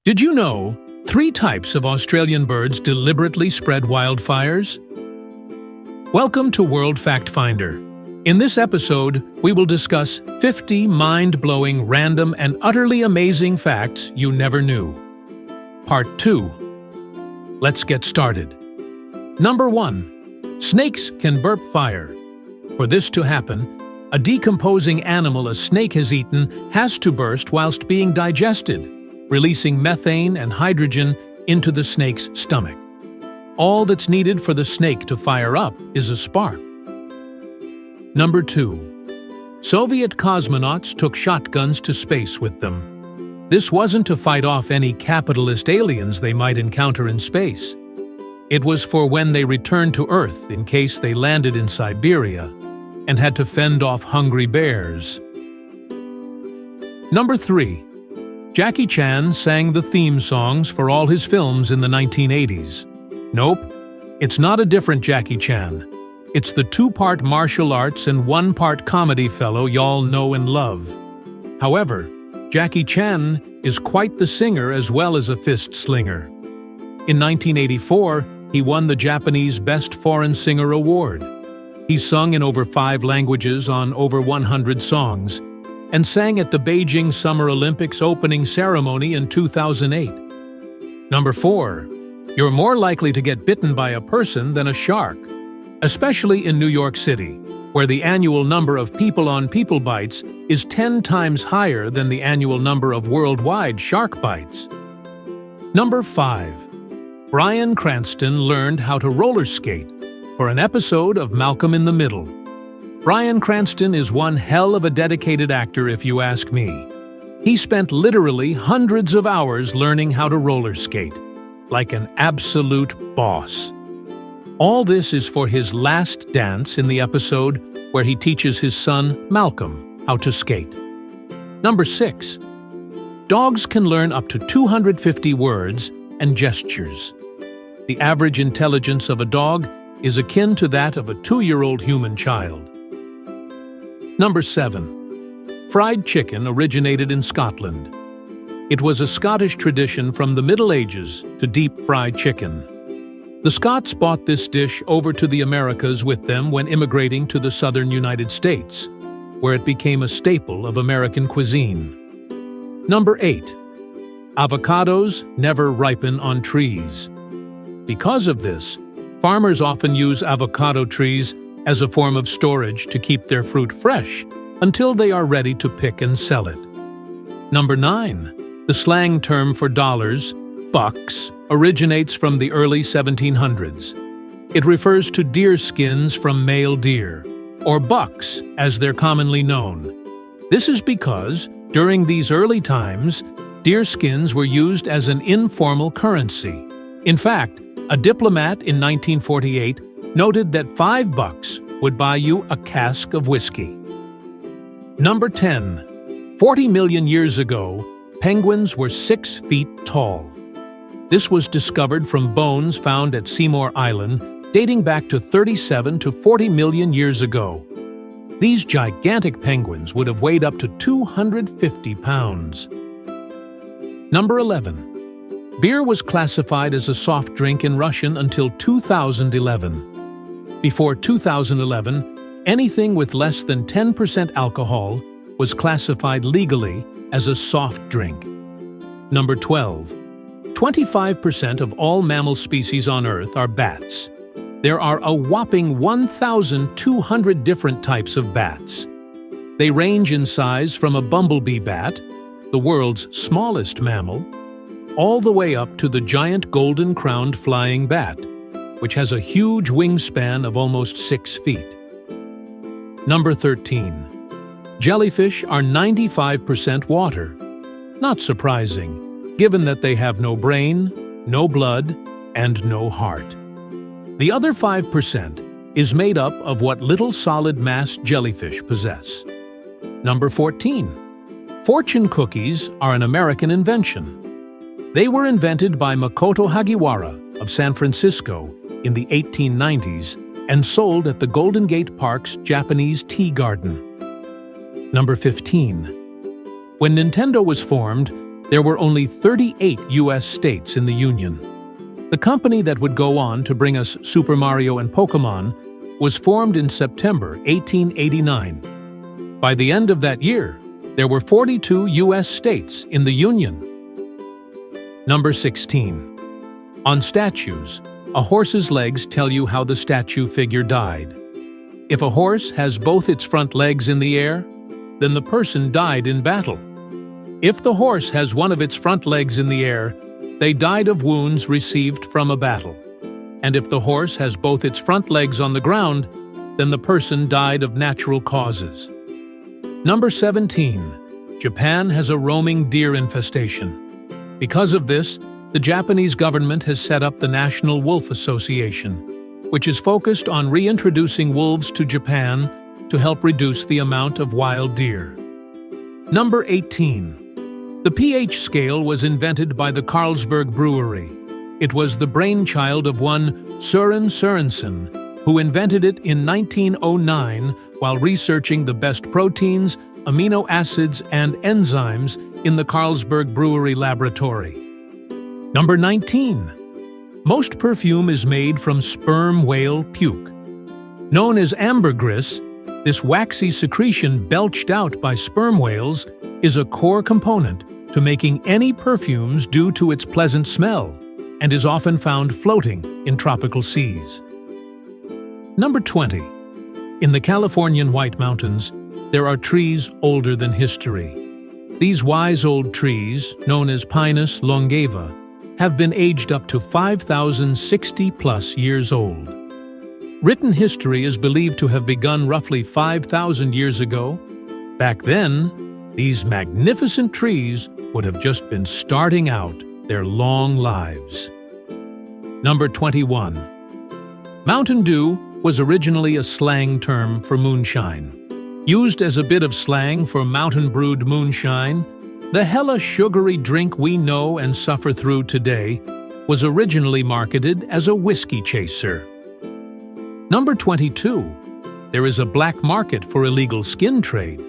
Did you know 3 types of Australian birds deliberately spread wildfires? Welcome to World Fact Finder. In this episode, we will discuss 50 mind-blowing, random, and utterly amazing facts you never knew. Part 2. Let's get started. Number 1. Snakes can burp fire. For this to happen, a decomposing animal a snake has eaten has to burst whilst being digested, releasing methane and hydrogen into the snake's stomach. All that's needed for the snake to fire up is a spark. Number 2. Soviet cosmonauts took shotguns to space with them. This wasn't to fight off any capitalist aliens they might encounter in space. It was for when they returned to Earth in case they landed in Siberia and had to fend off hungry bears. Number 3. Jackie Chan sang the theme songs for all his films in the 1980s. Nope, it's not a different Jackie Chan. It's the 2-part martial arts and 1-part comedy fellow y'all know and love. However, Jackie Chan is quite the singer as well as a fist slinger. In 1984, he won the Japanese Best Foreign Singer Award. He sung in over 5 languages on over 100 songs, and sang at the Beijing Summer Olympics opening ceremony in 2008. Number 4. You're more likely to get bitten by a person than a shark, especially in New York City, where the annual number of people-on-people bites is 10 times higher than the annual number of worldwide shark bites. Number 5. Bryan Cranston learned how to roller skate for an episode of Malcolm in the Middle. Bryan Cranston is one hell of a dedicated actor if you ask me. He spent literally hundreds of hours learning how to roller skate, like an absolute boss. All this is for his last dance in the episode where he teaches his son, Malcolm, how to skate. Number 6. Dogs can learn up to 250 words and gestures. The average intelligence of a dog is akin to that of a 2-year-old human child. Number 7. Fried chicken originated in Scotland. It was a Scottish tradition from the Middle Ages to deep-fry chicken. The Scots brought this dish over to the Americas with them when immigrating to the southern United States, where it became a staple of American cuisine. Number 8. Avocados never ripen on trees. Because of this, farmers often use avocado trees as a form of storage to keep their fruit fresh until they are ready to pick and sell it. Number 9. The slang term for dollars, bucks, originates from the early 1700s. It refers to deer skins from male deer, or bucks as they're commonly known. This is because, during these early times, deer skins were used as an informal currency. In fact, a diplomat in 1948 noted that $5 would buy you a cask of whiskey. Number 10. 40 million years ago, penguins were 6 feet tall. This was discovered from bones found at Seymour Island, dating back to 37 to 40 million years ago. These gigantic penguins would have weighed up to 250 pounds. Number 11. Beer was classified as a soft drink in Russian until 2011. Before 2011, anything with less than 10% alcohol was classified legally as a soft drink. Number 12. 25% of all mammal species on Earth are bats. There are a whopping 1,200 different types of bats. They range in size from a bumblebee bat, the world's smallest mammal, all the way up to the giant golden-crowned flying bat, which has a huge wingspan of almost 6 feet. Number 13. Jellyfish are 95% water. Not surprising, given that they have no brain, no blood, and no heart. The other 5% is made up of what little solid mass jellyfish possess. Number 14. Fortune cookies are an American invention. They were invented by Makoto Hagiwara of San Francisco in the 1890s and sold at the Golden Gate Park's Japanese Tea Garden. Number 15. When Nintendo was formed, There were only 38 US states in the Union. The company that would go on to bring us Super Mario and Pokémon was formed in September 1889. By the end of that year, there were 42 US states in the Union. Number 16. On statues, a horse's legs tell you how the statue figure died. If a horse has both its front legs in the air, then the person died in battle. If the horse has one of its front legs in the air, they died of wounds received from a battle. And if the horse has both its front legs on the ground, then the person died of natural causes. Number 17. Japan has a roaming deer infestation. Because of this, the Japanese government has set up the National Wolf Association, which is focused on reintroducing wolves to Japan to help reduce the amount of wild deer. Number 18. The pH scale was invented by the Carlsberg Brewery. It was the brainchild of one Søren Sørensen, who invented it in 1909 while researching the best proteins, amino acids, and enzymes in the Carlsberg Brewery laboratory. Number 19. Most perfume is made from sperm whale puke. Known as ambergris, this waxy secretion belched out by sperm whales is a core component to making any perfumes due to its pleasant smell and is often found floating in tropical seas. Number 20. In the Californian White Mountains, there are trees older than history. These wise old trees, known as Pinus longeva, have been aged up to 5,060+ years old. Written history is believed to have begun roughly 5,000 years ago. Back then, these magnificent trees would have just been starting out their long lives. Number 21. Mountain Dew was originally a slang term for moonshine. Used as a bit of slang for mountain-brewed moonshine, the hella sugary drink we know and suffer through today was originally marketed as a whiskey chaser. Number 22. There is a black market for illegal skin trade.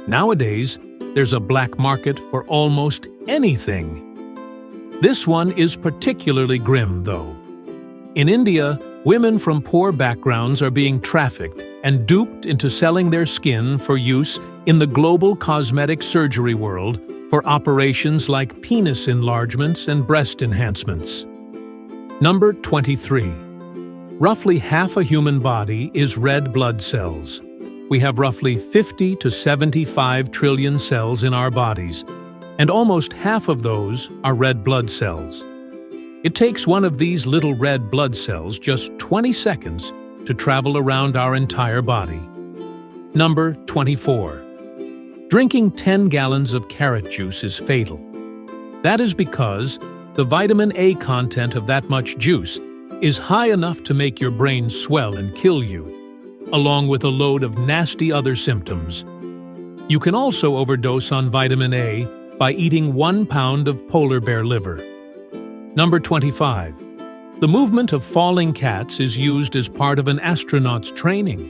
Nowadays, there's a black market for almost anything. This one is particularly grim, though. In India, women from poor backgrounds are being trafficked and duped into selling their skin for use in the global cosmetic surgery world for operations like penis enlargements and breast enhancements. Number 23. Roughly half a human body is red blood cells. We have roughly 50 to 75 trillion cells in our bodies, and almost half of those are red blood cells. It takes one of these little red blood cells just 20 seconds to travel around our entire body. Number 24. Drinking 10 gallons of carrot juice is fatal. That is because the vitamin A content of that much juice is high enough to make your brain swell and kill you, along with a load of nasty other symptoms. You can also overdose on vitamin A by eating 1 pound of polar bear liver. Number 25. The movement of falling cats is used as part of an astronaut's training.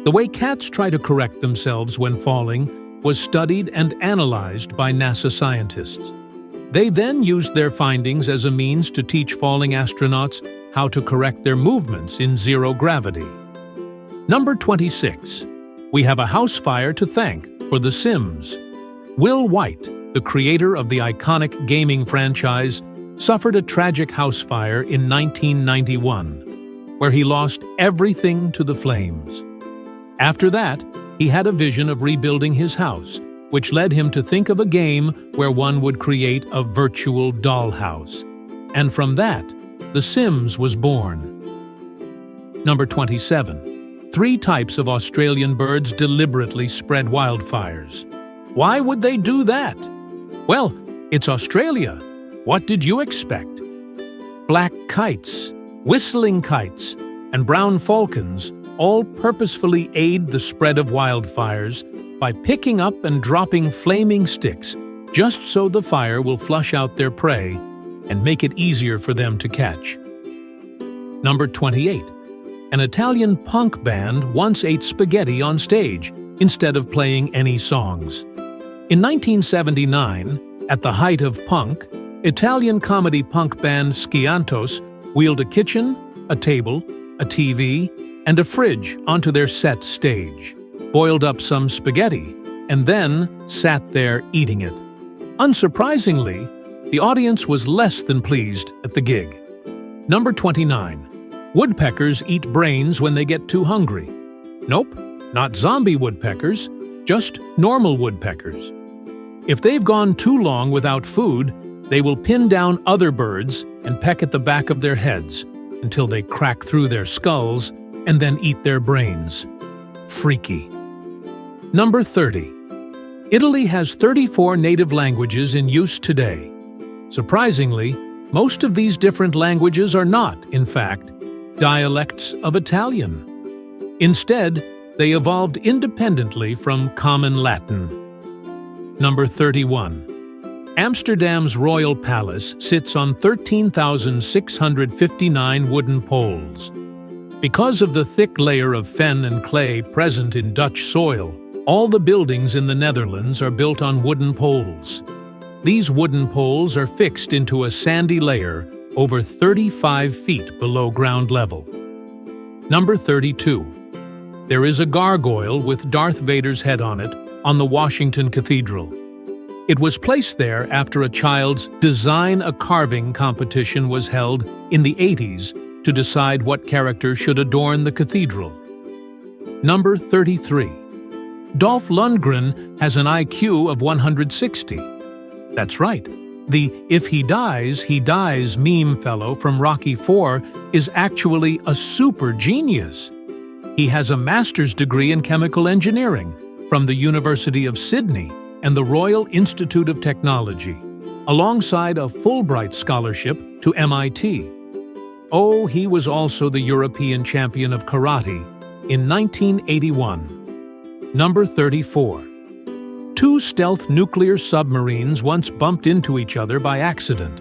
The way cats try to correct themselves when falling was studied and analyzed by NASA scientists. They then used their findings as a means to teach falling astronauts how to correct their movements in zero gravity. Number 26. We have a house fire to thank for The Sims. Will White, the creator of the iconic gaming franchise, suffered a tragic house fire in 1991, where he lost everything to the flames. After that, he had a vision of rebuilding his house, which led him to think of a game where one would create a virtual dollhouse. And from that, The Sims was born. Number 27. 3 types of Australian birds deliberately spread wildfires. Why would they do that? Well, it's Australia. What did you expect? Black kites, whistling kites, and brown falcons all purposefully aid the spread of wildfires by picking up and dropping flaming sticks just so the fire will flush out their prey and make it easier for them to catch. Number 28. An Italian punk band once ate spaghetti on stage instead of playing any songs. In 1979, At the height of punk, Italian comedy punk band Schiantos wheeled a kitchen, a table, a TV, and a fridge onto their set stage, boiled up some spaghetti, and then sat there eating it. Unsurprisingly, the audience was less than pleased at the gig. Number 29. Woodpeckers eat brains when they get too hungry. Nope, not zombie woodpeckers, just normal woodpeckers. If they've gone too long without food, they will pin down other birds and peck at the back of their heads until they crack through their skulls and then eat their brains. Freaky. Number 30. Italy has 34 native languages in use today. Surprisingly, most of these different languages are not, in fact, dialects of Italian. Instead, they evolved independently from Common Latin. Number 31. Amsterdam's Royal Palace sits on 13,659 wooden poles. Because of the thick layer of fen and clay present in Dutch soil, all the buildings in the Netherlands are built on wooden poles. These wooden poles are fixed into a sandy layer over 35 feet below ground level. Number 32. There is a gargoyle with Darth Vader's head on it on the Washington Cathedral. It was placed there after a child's Design a Carving competition was held in the 80s to decide what character should adorn the cathedral. Number 33. Dolph Lundgren has an IQ of 160. That's right. The "if he dies" meme fellow from Rocky IV is actually a super genius. He has a master's degree in chemical engineering from the University of Sydney and the Royal Institute of Technology, alongside a Fulbright scholarship to MIT. Oh, he was also the European champion of karate in 1981. Number 34. Two stealth nuclear submarines once bumped into each other by accident.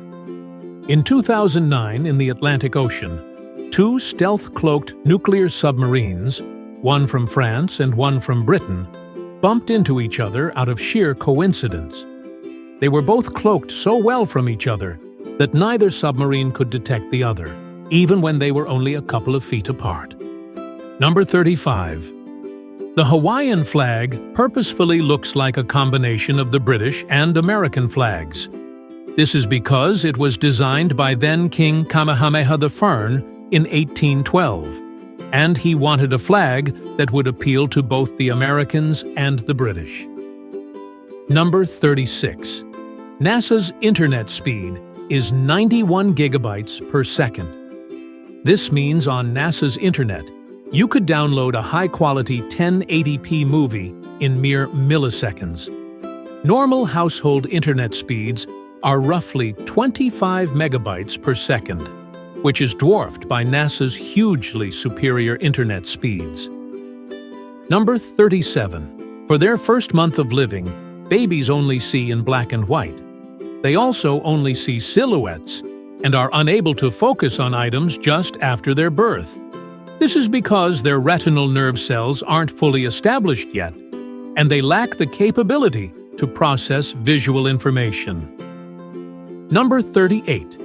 In 2009, in the Atlantic Ocean, two stealth-cloaked nuclear submarines, one from France and one from Britain, bumped into each other out of sheer coincidence. They were both cloaked so well from each other that neither submarine could detect the other, even when they were only a couple of feet apart. Number 35. The Hawaiian flag purposefully looks like a combination of the British and American flags. This is because it was designed by then-King Kamehameha I in 1812, and he wanted a flag that would appeal to both the Americans and the British. Number 36. NASA's internet speed is 91 gigabytes per second. This means on NASA's internet, you could download a high-quality 1080p movie in mere milliseconds. Normal household internet speeds are roughly 25 megabytes per second, which is dwarfed by NASA's hugely superior internet speeds. Number 37. For their first month of living, babies only see in black and white. They also only see silhouettes and are unable to focus on items just after their birth. This is because their retinal nerve cells aren't fully established yet, and they lack the capability to process visual information. Number 38.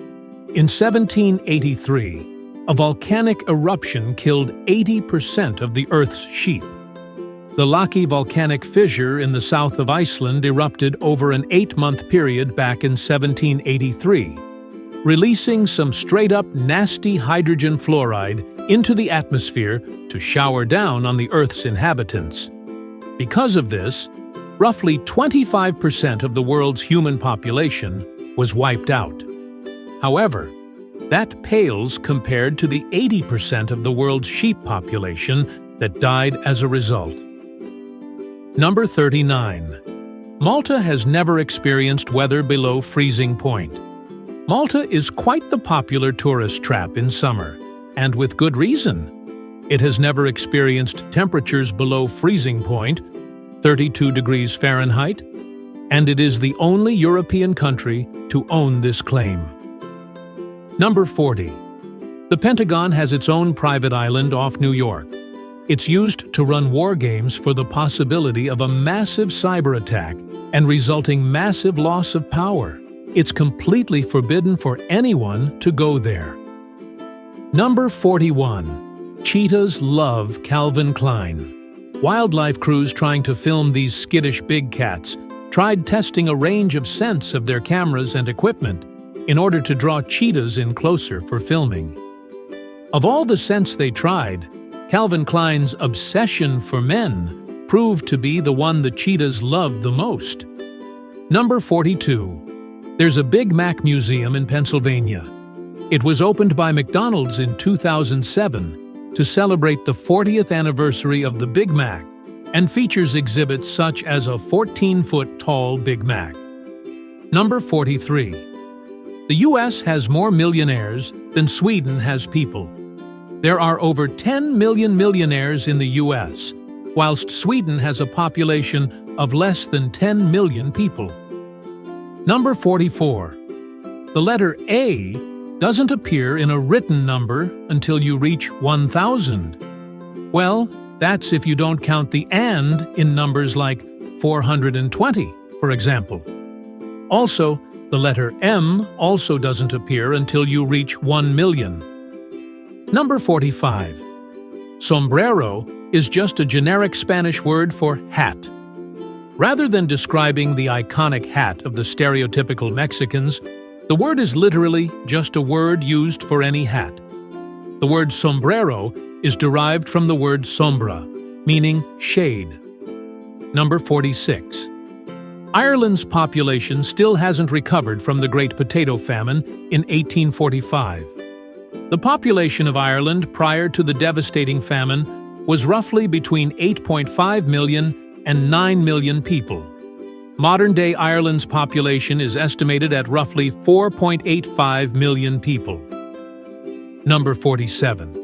In 1783, a volcanic eruption killed 80% of the Earth's sheep. The Laki volcanic fissure in the south of Iceland erupted over an 8-month period back in 1783, releasing some straight-up nasty hydrogen fluoride into the atmosphere to shower down on the Earth's inhabitants. Because of this, roughly 25% of the world's human population was wiped out. However, that pales compared to the 80% of the world's sheep population that died as a result. Number 39. Malta has never experienced weather below freezing point. Malta is quite the popular tourist trap in summer, and with good reason. It has never experienced temperatures below freezing point, 32 degrees Fahrenheit, and it is the only European country to own this claim. Number 40. The Pentagon has its own private island off New York. It's used to run war games for the possibility of a massive cyber attack and resulting massive loss of power. It's completely forbidden for anyone to go there. Number 41. Cheetahs love Calvin Klein. Wildlife crews trying to film these skittish big cats tried testing a range of scents of their cameras and equipment in order to draw cheetahs in closer for filming. Of all the scents they tried, Calvin Klein's Obsession for Men proved to be the one the cheetahs loved the most. Number 42. There's a Big Mac museum in Pennsylvania. It was opened by McDonald's in 2007 to celebrate the 40th anniversary of the Big Mac and features exhibits such as a 14-foot-tall Big Mac. Number 43. The U.S. has more millionaires than Sweden has people. There are over 10 million millionaires in the U.S., whilst Sweden has a population of less than 10 million people. Number 44. The letter A doesn't appear in a written number until you reach 1,000. Well, that's if you don't count the "and" in numbers like 420, for example. Also, the letter M also doesn't appear until you reach 1 million. Number 45. Sombrero is just a generic Spanish word for hat. Rather than describing the iconic hat of the stereotypical Mexicans, the word is literally just a word used for any hat. The word sombrero is derived from the word sombra, meaning shade. Number 46. Ireland's population still hasn't recovered from the Great Potato Famine in 1845. The population of Ireland prior to the devastating famine was roughly between 8.5 million and 9 million people. Modern-day Ireland's population is estimated at roughly 4.85 million people. Number 47.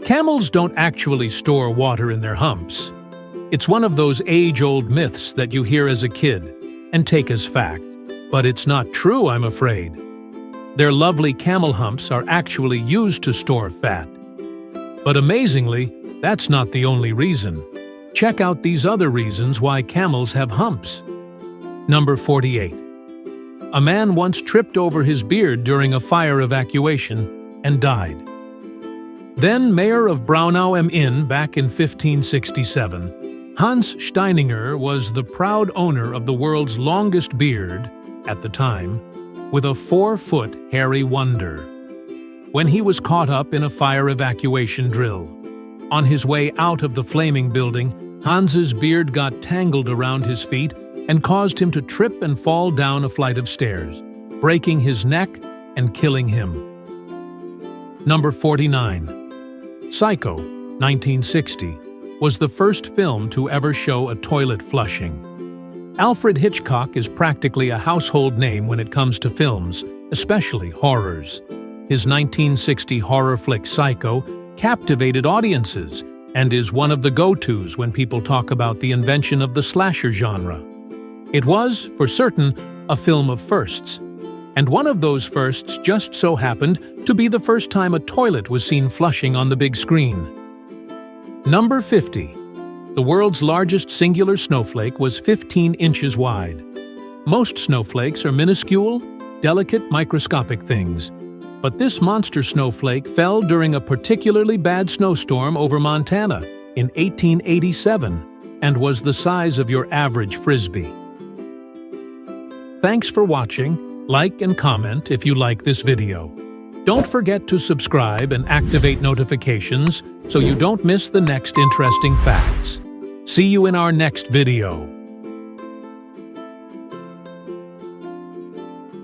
Camels don't actually store water in their humps. It's one of those age-old myths that you hear as a kid and take as fact. But it's not true, I'm afraid. Their lovely camel humps are actually used to store fat. But amazingly, that's not the only reason. Check out these other reasons why camels have humps. Number 48. A man once tripped over his beard during a fire evacuation and died. Then mayor of Braunau am Inn back in 1567, Hans Steininger was the proud owner of the world's longest beard, at the time, with a 4-foot hairy wonder. When he was caught up in a fire evacuation drill, on his way out of the flaming building, Hans's beard got tangled around his feet and caused him to trip and fall down a flight of stairs, breaking his neck and killing him. Number 49. Psycho, 1960, was the first film to ever show a toilet flushing. Alfred Hitchcock is practically a household name when it comes to films, especially horrors. His 1960 horror flick Psycho captivated audiences and is one of the go-tos when people talk about the invention of the slasher genre. It was, for certain, a film of firsts, and one of those firsts just so happened to be the first time a toilet was seen flushing on the big screen. Number 50. The world's largest singular snowflake was 15 inches wide. Most snowflakes are minuscule, delicate, microscopic things, but this monster snowflake fell during a particularly bad snowstorm over Montana in 1887 and was the size of your average frisbee. Thanks for watching. Like and comment if you like this video. Don't forget to subscribe and activate notifications so you don't miss the next interesting facts. See you in our next video.